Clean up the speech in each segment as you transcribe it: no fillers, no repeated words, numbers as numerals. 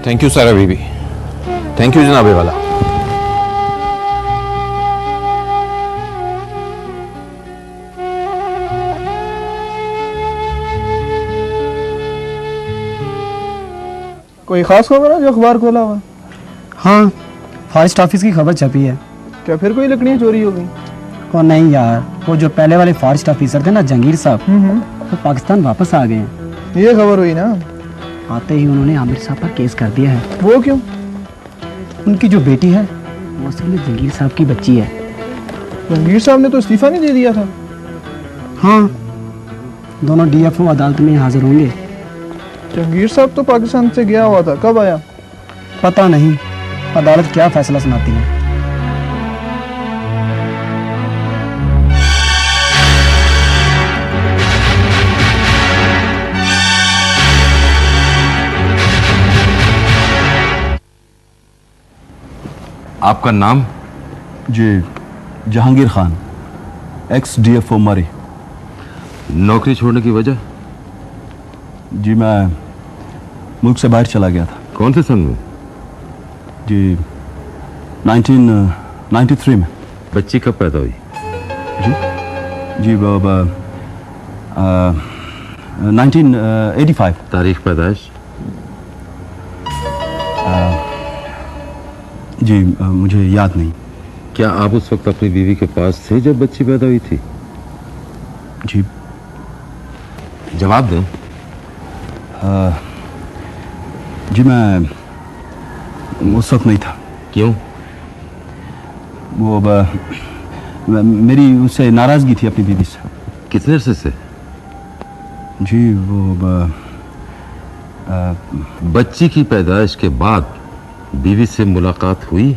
Thank you सारा बीबी, thank you जनाबे वाला। कोई खास खबर है जो अखबार खोला हुआ? हाँ, फॉरेस्ट ऑफिस की खबर छपी है। क्या फिर कोई लकड़ियाँ चोरी हो गई? वो नहीं यार, वो जो पहले वाले फॉरेस्ट ऑफिसर थे ना, जंगीर साहब, वो पाकिस्तान वापस आ गए हैं। ये खबर हुई ना? आते ही उन्होंने आमिर साहब पर केस कर दिया है। वो क्यों? उनकी जो बेटी है वो असल में जंगीर साहब की बच्ची है। जंगीर साहब ने तो इस्तीफा नहीं दे दिया था। हाँ, दोनों डीएफओ अदालत में हाजिर होंगे। जंगीर साहब तो पाकिस्तान से गया हुआ था, कब आया? पता नहीं, अदालत क्या फैसला सुनाती है। आपका नाम? जी, जहांगीर खान, एक्स डीएफओ मरी। नौकरी छोड़ने की वजह? जी, मैं मुल्क से बाहर चला गया था। कौन से सन में? जी, 1993 में। बच्ची कब पैदा हुई? जी, 1985। तारीख पैदाइश? जी, मुझे याद नहीं। क्या आप उस वक्त अपनी बीवी के पास थे जब बच्ची पैदा हुई थी? जी। जवाब दें। जी, मैं उस वक्त नहीं था। क्यों? वो मेरी उससे नाराजगी थी अपनी बीवी से। कितने अरसे से? जी, वो बच्ची की पैदाइश के बाद बीवी से मुलाकात हुई?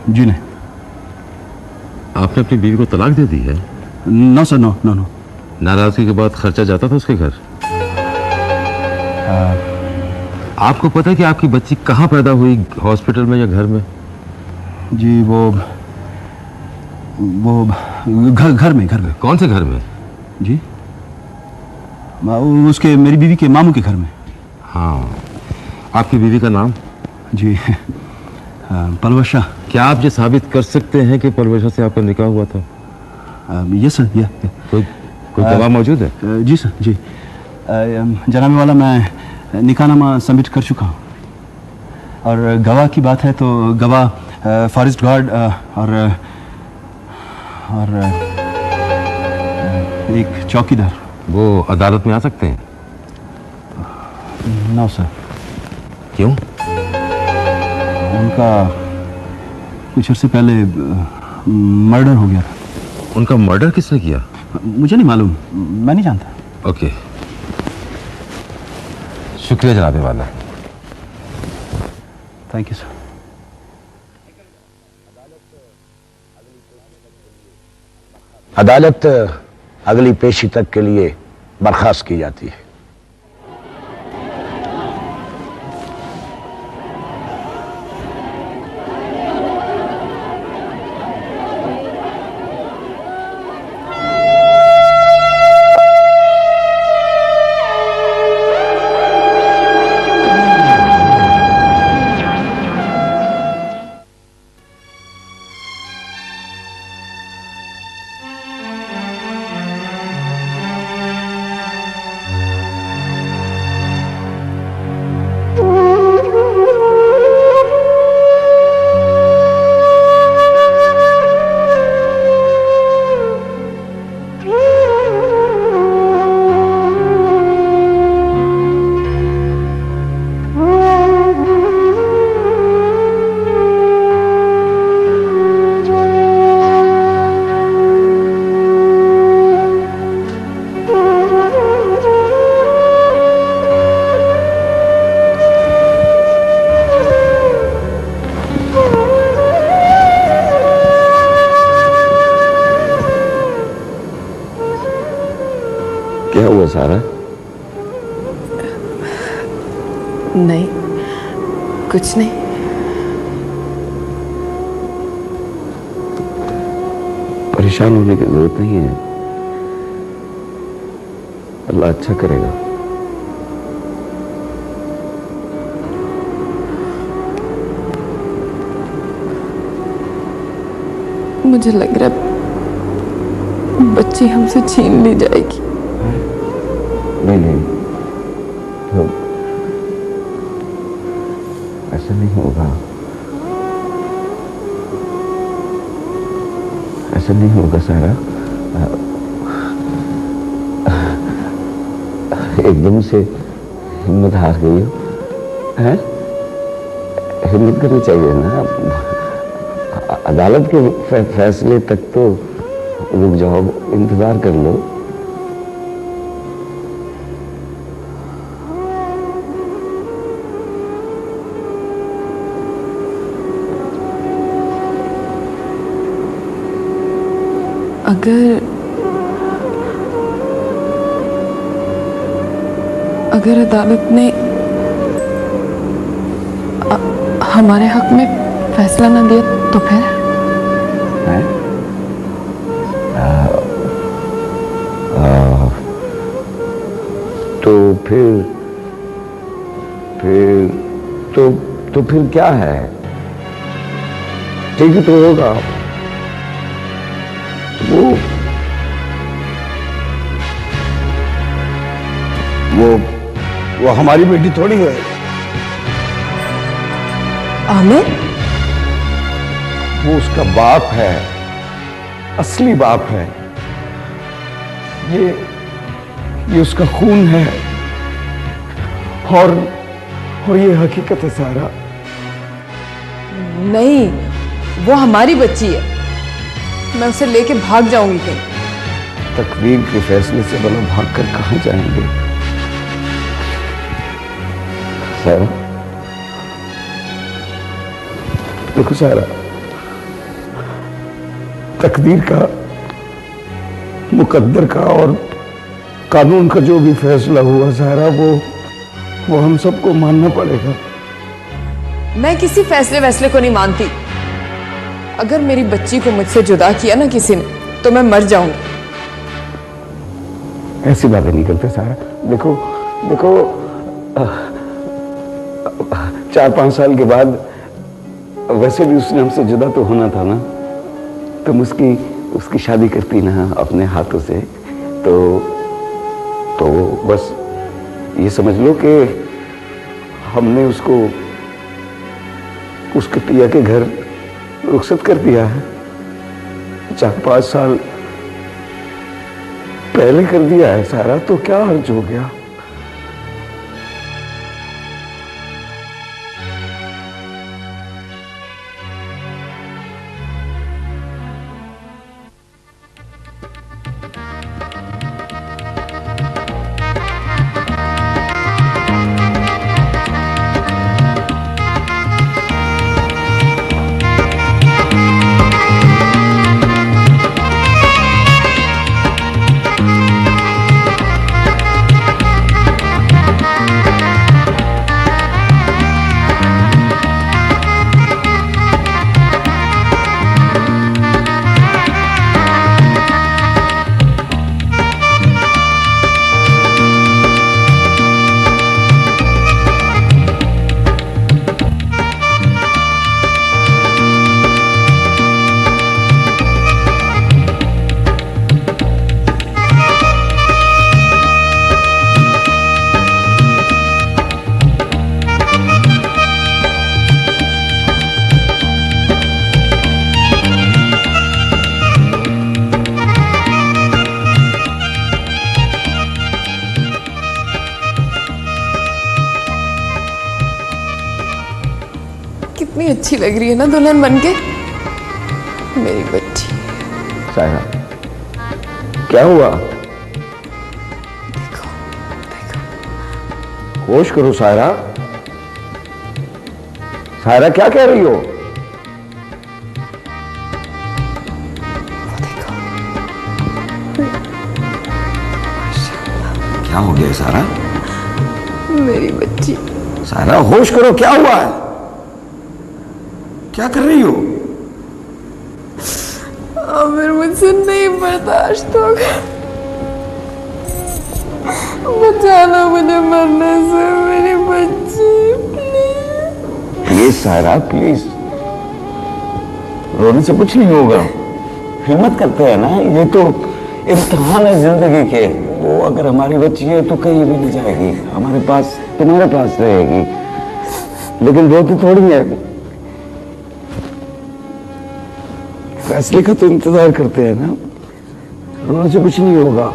जी नहीं। आपने अपनी बीवी को तलाक दे दी है? No sir, no no no. नाराजगी के बाद खर्चा जाता था उसके घर? आपको पता है कि आपकी बच्ची कहाँ पैदा हुई, हॉस्पिटल में या घर में? जी, वो घर में। कौन से घर में? जी, उसके मेरी बीवी के मामू के घर में। हाँ, आपकी बीवी का नाम? जी, पलवशा। क्या आप ये साबित कर सकते हैं कि पलवशा से आपका निकाह हुआ था? यस सर, या। कोई गवाह मौजूद है? जी सर, जी। जनाब वाला, मैं निकाहनामा सबमिट कर चुका हूँ। और गवाह की बात है तो गवाह फॉरेस्ट गार्ड और एक चौकीदार। वो अदालत में आ सकते हैं? No sir. क्यों? उनका कुछ अर्से पहले मर्डर हो गया था। उनका मर्डर किसने किया? मुझे नहीं मालूम, मैं नहीं जानता। ओके, शुक्रिया जनाबे वाला। Thank you sir. अदालत अगली पेशी तक के लिए बर्खास्त की जाती है। क्या हुआ सारा? नहीं, कुछ नहीं। परेशान होने की जरूरत नहीं है, अल्लाह अच्छा करेगा। मुझे लग रहा है बच्ची हमसे छीन ली जाएगी। नहीं नहीं, तो ऐसा नहीं होगा, ऐसा नहीं होगा सारा। एकदम से हिम्मत हार गई हो, हैं? हिम्मत करनी चाहिए ना। अदालत के फैसले तक तो रुक जाओ, इंतजार कर लो। अगर अदालत ने हमारे हक में फैसला ना दिया तो फिर? तो फिर क्या है? ठीक ही तो होगा। वो हमारी बेटी थोड़ी है। आमिर? वो उसका बाप है, असली बाप है। ये उसका खून है और ये हकीकत है सारा। नहीं, वो हमारी बच्ची है, मैं उसे लेके भाग जाऊंगी कहीं। तकदीर के फैसले से भला भागकर कहां जाएंगे सारा? देखो सारा, तकदीर का, मुकद्दर का और कानून का जो भी फैसला हुआ सारा, वो हम सबको मानना पड़ेगा। मैं किसी फैसले को नहीं मानती। अगर मेरी बच्ची को मुझसे जुदा किया ना किसी ने, तो मैं मर जाऊंगी। ऐसी बातें नहीं करते सारा। देखो 4-5 साल के बाद वैसे भी उसने हमसे जुदा तो होना था ना। तुम उसकी शादी करती ना अपने हाथों से, तो बस ये समझ लो कि हमने उसको उसके पिया के घर रुखसत कर दिया है। 4-5 साल पहले कर दिया है सारा, तो क्या हर्ज हो गया? कितनी अच्छी लग रही है ना दुल्हन बनके मेरी बच्ची। सारा, क्या हुआ? देखो होश करो सारा। सारा, क्या कह रही हो? क्या हो गया सारा? मेरी बच्ची। सारा, होश करो, क्या हुआ है? क्या कर रही हो? आमिर, मुझसे नहीं बर्दाश्त होगा। बचा लो मुझे मरने से, मेरी बच्ची प्लीज। प्लीज सारा, प्लीज। रोने से कुछ नहीं होगा। हिम्मत करते हैं ना, ये तो इम्तिहान है जिंदगी के। वो अगर हमारी बच्ची है तो कहीं भी नहीं जाएगी, हमारे पास, तुम्हारे पास रहेगी। लेकिन वो तो थोड़ी है, फैसले का तो इंतजार करते हैं ना। रोने से कुछ नहीं होगा,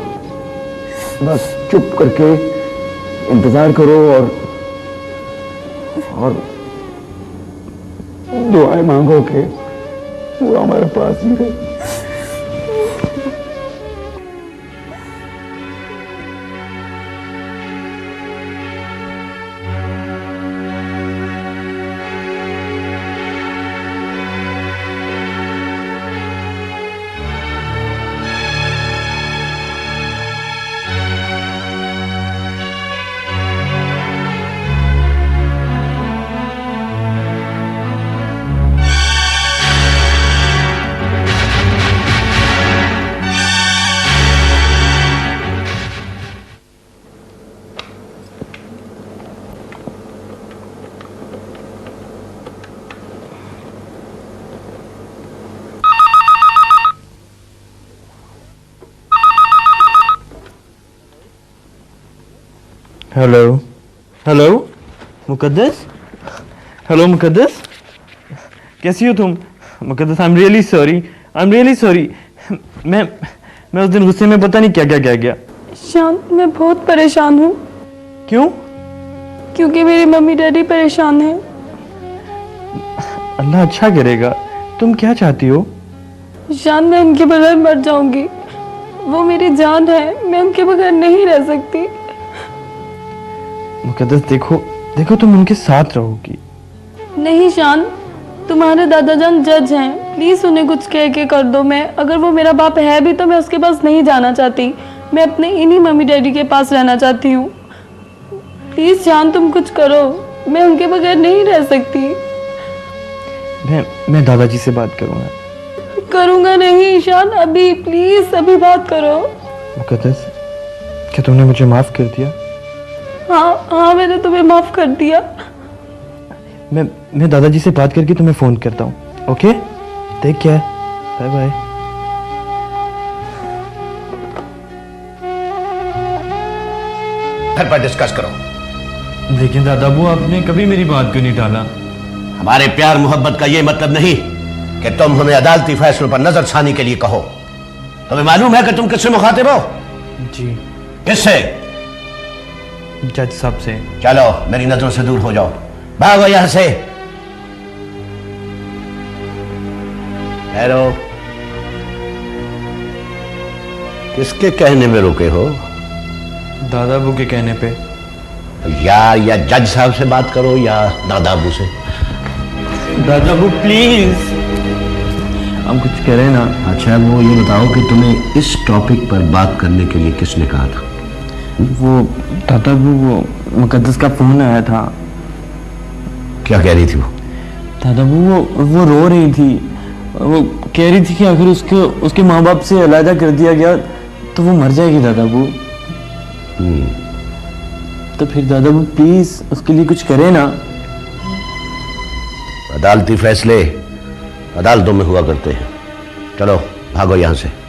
बस चुप करके इंतजार करो और दुआएं मांगो कि वो हमारे पास ही रहे। Hello hello Mukaddas, hello Mukaddas, कैसी हो तुम? Mukaddas, I am really sorry, I am really sorry. मैं उस दिन गुस्से में पता नहीं क्या क्या कह गया। शांत, मैं बहुत परेशान हूँ। क्यों? क्योंकि मेरी मम्मी डैडी परेशान हैं। अल्लाह अच्छा करेगा। तुम क्या चाहती हो? शांत, मैं उनके बगैर मर जाऊंगी। वो मेरी जान है, मैं उनके बगैर नहीं रह सकती। मुकद्दस, देखो तुम उनके साथ रहोगी। नहीं शांत, तुम्हारे दादाजान जज हैं, प्लीज उन्हें कुछ कह के कर दो। मैं, अगर वो मेरा बाप है भी तो मैं उसके पास नहीं जाना चाहती। मैं अपने इन्हीं मम्मी डैडी के पास रहना चाहती हूँ। प्लीज शांत, तुम कुछ करो, मैं उनके बगैर नहीं रह सकती। मैं दादाजी से बात करूंगा। करूंगा नहीं शांत, अभी प्लीज अभी बात करो। मुकद्दस, क्या तुमने मुझे माफ कर दिया? हाँ, मैंने तुम्हें माफ कर दिया। मैं दादाजी से बात करके तुम्हें फोन करता हूँ। Okay, take care, bye bye. घर पर डिस्कस करो। लेकिन दादाबू, आपने कभी मेरी बात क्यों नहीं टाला? हमारे प्यार मोहब्बत का यह मतलब नहीं कि तुम हमें अदालती फैसलों पर नजरसानी के लिए कहो। तुम्हें मालूम है कि तुम किससे मुखातिब हो? जी, किससे? जज साहब से। चलो, मेरी नजरों से दूर हो जाओ, भागो यहां से। ठहरो, किसके कहने में रुके हो? दादाबू के कहने पे। या जज साहब से बात करो या दादाबू से। दादाबू प्लीज, हम कुछ करें ना। अच्छा, वो ये बताओ कि तुम्हें इस टॉपिक पर बात करने के लिए किसने कहा था? वो दादाबू, वो मुकद्दस का फोन आया था। क्या कह रही थी वो? दादाबू, वो रो रही थी। वो कह रही थी कि अगर उसके माँ बाप से अलग कर दिया गया तो वो मर जाएगी दादाबू। तो फिर दादाबू प्लीज उसके लिए कुछ करें ना। अदालती फैसले अदालतों में हुआ करते हैं। चलो, भागो यहां से।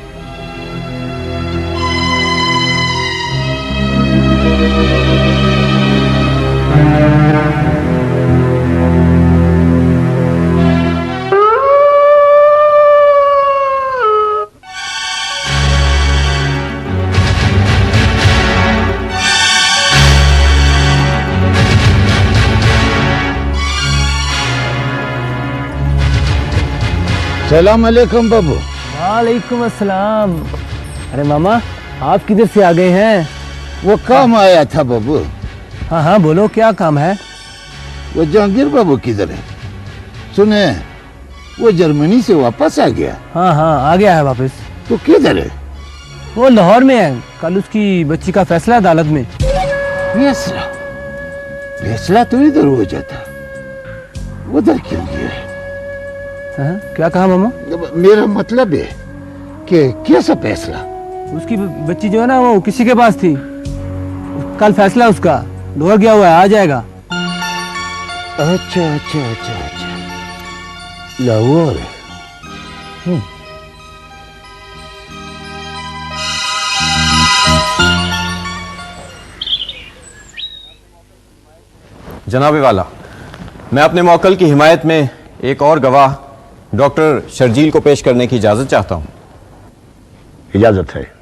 सलाम अलैकुम बाबू। वालेकुम अस्सलाम। अरे मामा, आप किधर से आ गए हैं? वो काम आया था बाबू। हाँ हाँ, बोलो क्या काम है? वो जहांगीर बाबू किधर है? सुने, वो जर्मनी से वापस आ गया। हाँ हाँ, आ गया है वापस। तो किधर है? वो लाहौर में है। कल उसकी बच्ची का फैसला अदालत में। फैसला? फैसला तो इधर हो जाता, उधर क्यों गया? हाँ, क्या कहा मामा? मेरा मतलब है कि कैसा फैसला? उसकी बच्ची जो है ना, वो किसी के पास थी। कल फैसला उसका लाहौर गया हुआ है, आ जाएगा। अच्छा अच्छा अच्छा अच्छा, लाहौर। जनाबे वाला, मैं अपने मौकल की हिमायत में एक और गवाह डॉक्टर शर्जील को पेश करने की इजाज़त चाहता हूं। इजाजत है।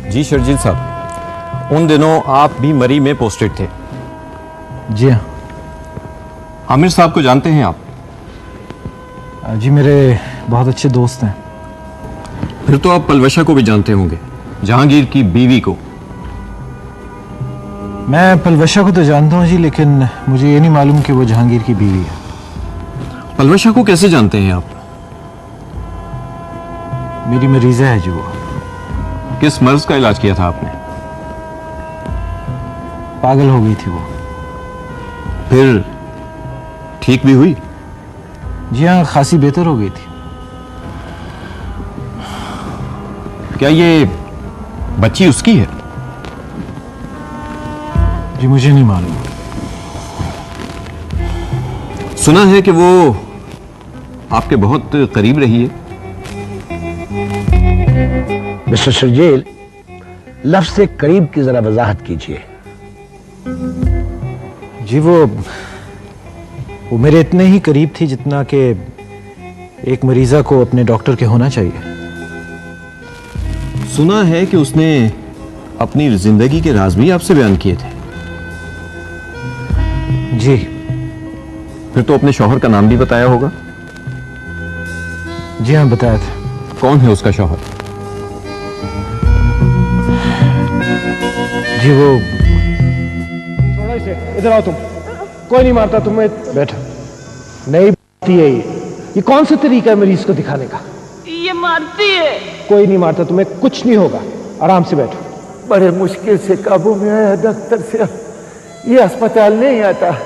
जी शर्जील साहब, उन दिनों आप भी मरी में पोस्टेड थे। जी हाँ। आमिर साहब को जानते हैं आप? जी मेरे बहुत अच्छे दोस्त हैं। फिर तो आप पलवशा को भी जानते होंगे, जहांगीर की बीवी को। मैं पलवशा को तो जानता हूँ जी, लेकिन मुझे ये नहीं मालूम कि वो जहांगीर की बीवी है। पलवशा को कैसे जानते हैं आप? मेरी मरीज़ा है जी वो। किस मर्ज का इलाज किया था आपने? पागल हो गई थी वो। फिर ठीक भी हुई? जी हाँ, खासी बेहतर हो गई थी। क्या ये बच्ची उसकी है? जी मुझे नहीं मालूम। सुना है कि वो आपके बहुत करीब रही है। मिस्टर शर्जील, लफ्ज से करीब की जरा वजाहत कीजिए। जी वो मेरे इतने ही करीब थी जितना कि एक मरीजा को अपने डॉक्टर के होना चाहिए। सुना है कि उसने अपनी जिंदगी के राज भी आपसे बयान किए थे। जी। फिर तो अपने शौहर का नाम भी बताया होगा? जी हाँ, बताया था। कौन है उसका शौहर? जी वो। छोड़ो इसे, इधर आओ तुम। कोई नहीं मारता तुम्हें, बैठो। नहीं बाती है ये कौन सा तरीका है मरीज को दिखाने का? ये मारती है। कोई नहीं मारता तुम्हें, कुछ नहीं होगा, आराम से बैठो। बड़े मुश्किल से काबू में आया डॉक्टर से। ये अस्पताल नहीं आता,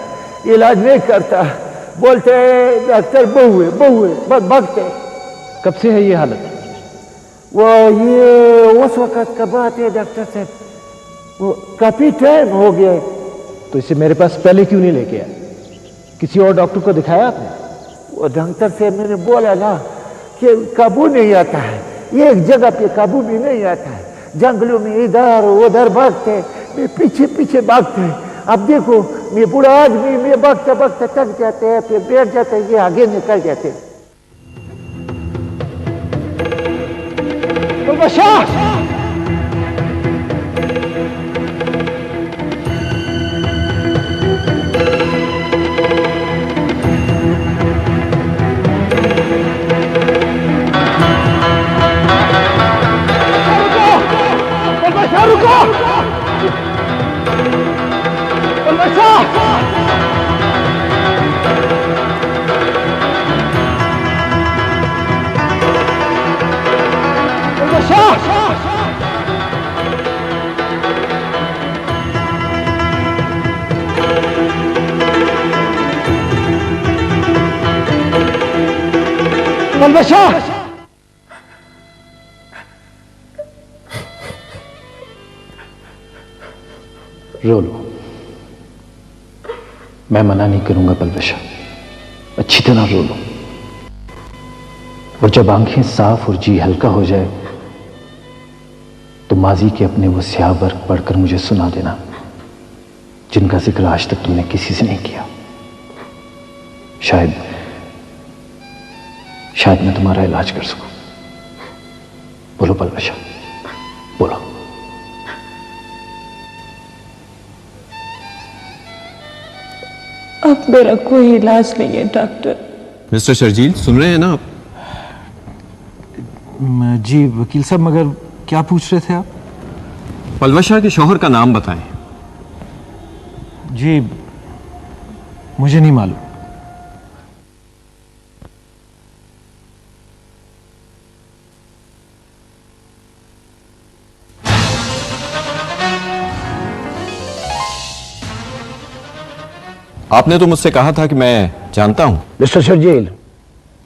इलाज नहीं करता, बोलते हैं डॉक्टर बहुए बस भागते। कब से है ये हालत? वो ये उस वक्त का बात है डॉक्टर साहब, वो काफी टाइम हो गया। तो इसे मेरे पास पहले क्यों नहीं लेके आए? किसी और डॉक्टर को दिखाया आपने? वो डॉक्टर से मैंने बोला ना कि काबू नहीं आता है, ये एक जगह पे काबू भी नहीं आता है। जंगलों में इधर उधर भागते, मैं पीछे पीछे भागते। अब देखो मैं बूढ़ा आदमी, मैं भागते भागते थक जाते हैं, फिर बैठ जाते हैं, ये आगे निकल जाते। रो लो, मैं मना नहीं करूंगा पलवशा, अच्छी तरह रो लो। और जब आंखें साफ और जी हल्का हो जाए तो माजी के अपने वो स्याह वर्क पढ़कर मुझे सुना देना, जिनका जिक्र आज तक तुमने किसी से नहीं किया। शायद मैं तुम्हारा इलाज कर सकूं। बोलो पलवशा, बोलो। अब मेरा कोई इलाज नहीं है डॉक्टर। मिस्टर शर्जील, सुन रहे हैं ना आप? जी वकील साहब, मगर क्या पूछ रहे थे आप? पलवशा के शौहर का नाम बताएं। जी मुझे नहीं मालूम। आपने तो मुझसे कहा था कि मैं जानता हूं। मिस्टर शर्जील,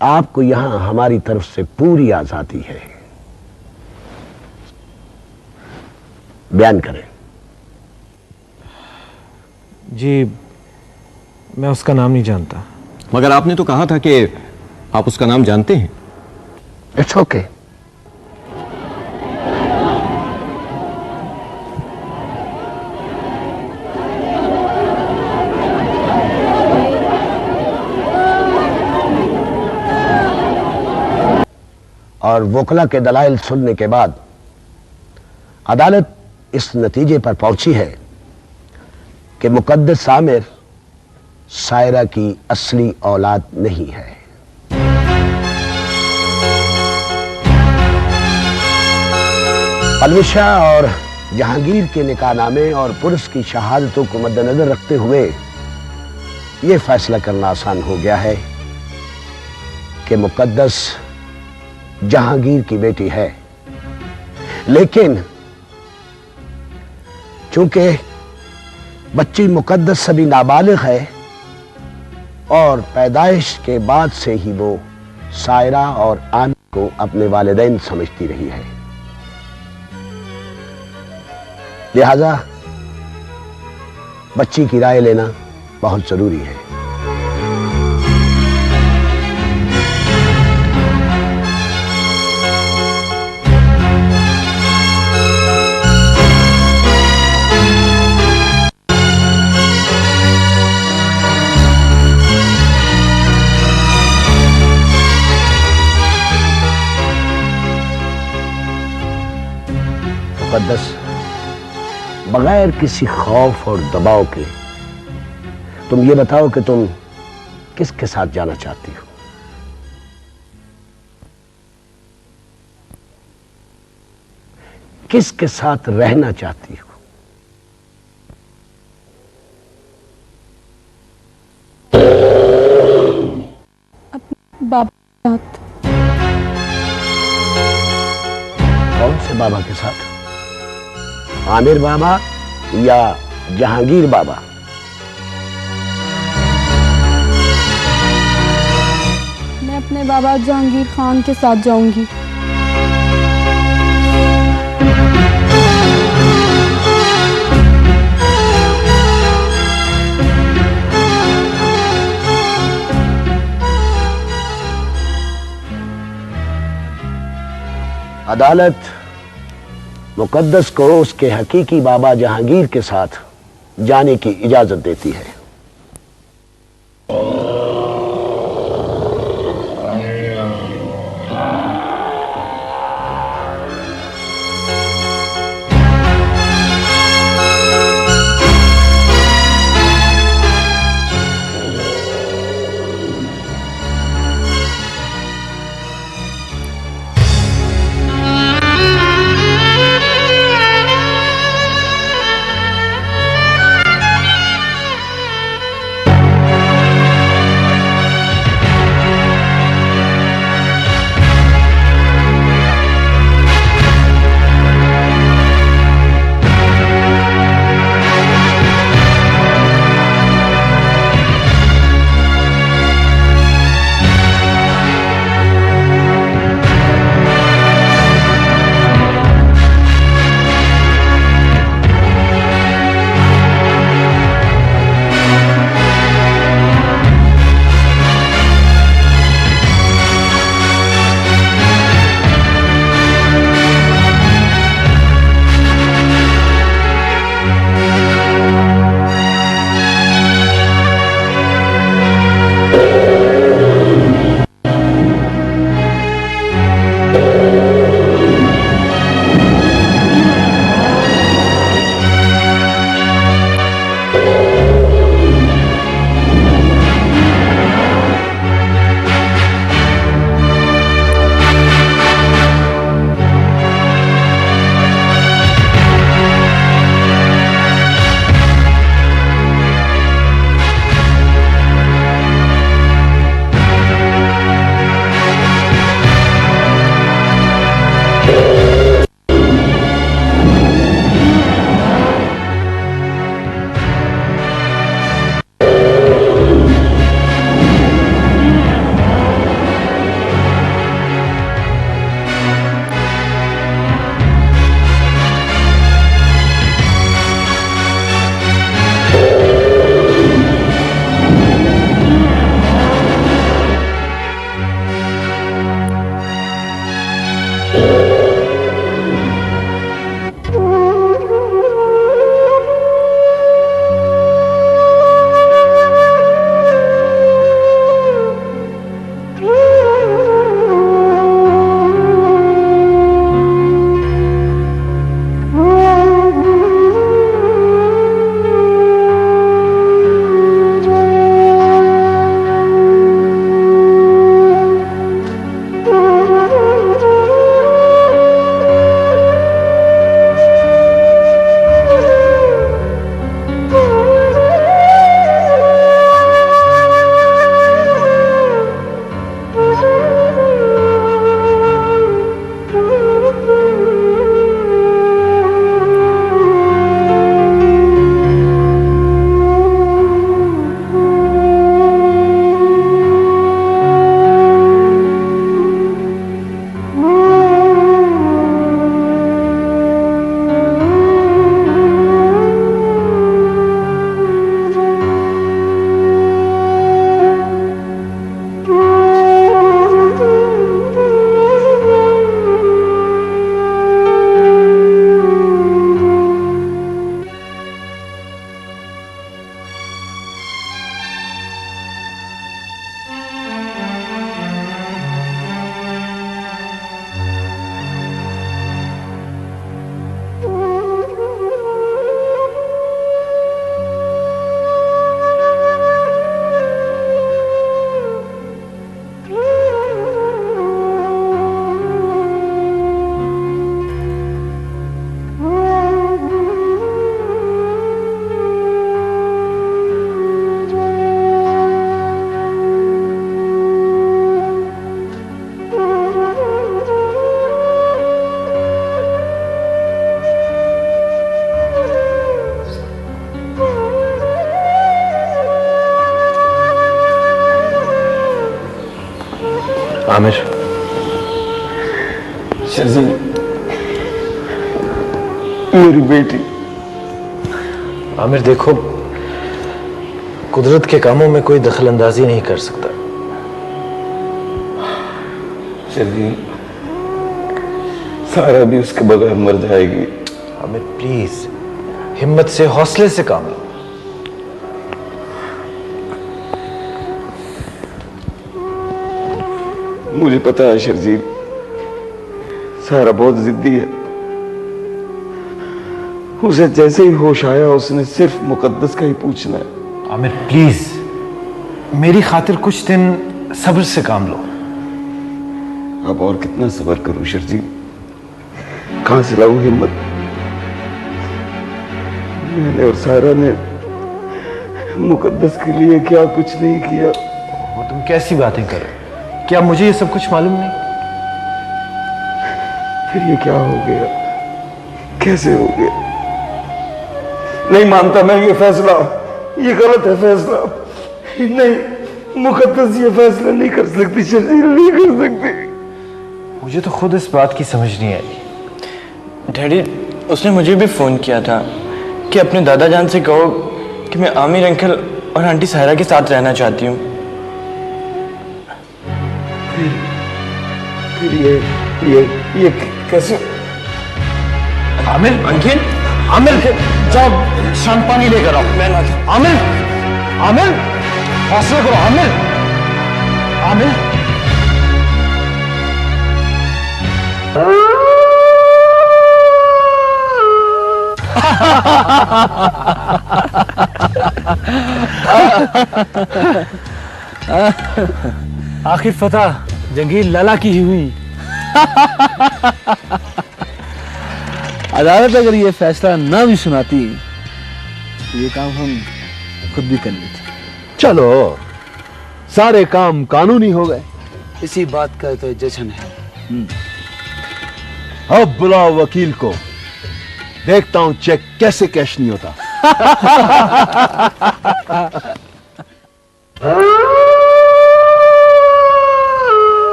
आपको यहां हमारी तरफ से पूरी आजादी है, बयान करें। जी, मैं उसका नाम नहीं जानता। मगर आपने तो कहा था कि आप उसका नाम जानते हैं। It's okay. और वकला के दलाइल सुनने के बाद अदालत इस नतीजे पर पहुंची है कि मुकद्दस आमिर सायरा की असली औलाद नहीं है। अलविशा और जहांगीर के निकाहनामे और पुलिस की शहादतों को मद्देनजर रखते हुए यह फैसला करना आसान हो गया है कि मुकद्दस जहांगीर की बेटी है, लेकिन चूंकि बच्ची मुकद्दस अभी नाबालिग है और पैदाइश के बाद से ही वो सायरा और आमिर को अपने वालिदैन समझती रही है, लिहाजा बच्ची की राय लेना बहुत जरूरी है। मुकद्दस, बगैर किसी खौफ और दबाव के तुम ये बताओ कि तुम किसके साथ जाना चाहती हो? किसके साथ रहना चाहती हो? बाबा के साथ। कौन से बाबा के साथ? आमिर बाबा या जहांगीर बाबा? मैं अपने बाबा जहांगीर खान के साथ जाऊंगी। अदालत मुकद्दस को उसके हकीकी बाबा जहांगीर के साथ जाने की इजाजत देती है। आमिर, शर्जील, मेरी बेटी। आमिर देखो, कुदरत के कामों में कोई दखल अंदाजी नहीं कर सकता। शर्जील, सारा भी उसके बगैर मर जाएगी। आमिर प्लीज, हिम्मत से, हौसले से काम लो। मुझे पता है शर्जील, सारा बहुत जिद्दी है। उसे जैसे ही होश आया उसने सिर्फ मुकद्दस का ही पूछना है। आमिर प्लीज, मेरी खातिर कुछ दिन सब्र से काम लो। अब और कितना सब्र करूं शर्जील, कहां से लाऊं हिम्मत। मैंने और सारा ने मुकद्दस के लिए क्या कुछ नहीं किया। वो तुम कैसी बातें कर रहे हो? क्या मुझे ये सब कुछ मालूम नहीं? फिर ये क्या हो गया, कैसे हो गया? नहीं मानता मैं ये फैसला, ये गलत है फैसला। नहीं, मुकद्दस ये फैसला नहीं कर सकती शर्जील, नहीं कर सकती। मुझे तो खुद इस बात की समझ नहीं आई। डैडी, उसने मुझे भी फ़ोन किया था कि अपने दादा जान से कहो कि मैं आमिर अंकल और आंटी सायरा के साथ रहना चाहती हूँ। फिर ये कैसे? आमिर, अंकित, आमिर जाओ शांत पानी लेकर आओ। मैं आमिर, आमिर हौसला करो। आमिर, आमिर आखिर फतह जंगीर लाला की ही हुई। अदालत अगर ये फैसला ना भी सुनाती तो ये काम हम खुद भी कर लेते। चलो, सारे काम कानूनी हो गए। इसी बात का तो जश्न है। अब बुलाओ वकील को, देखता हूं चेक कैसे कैश नहीं होता।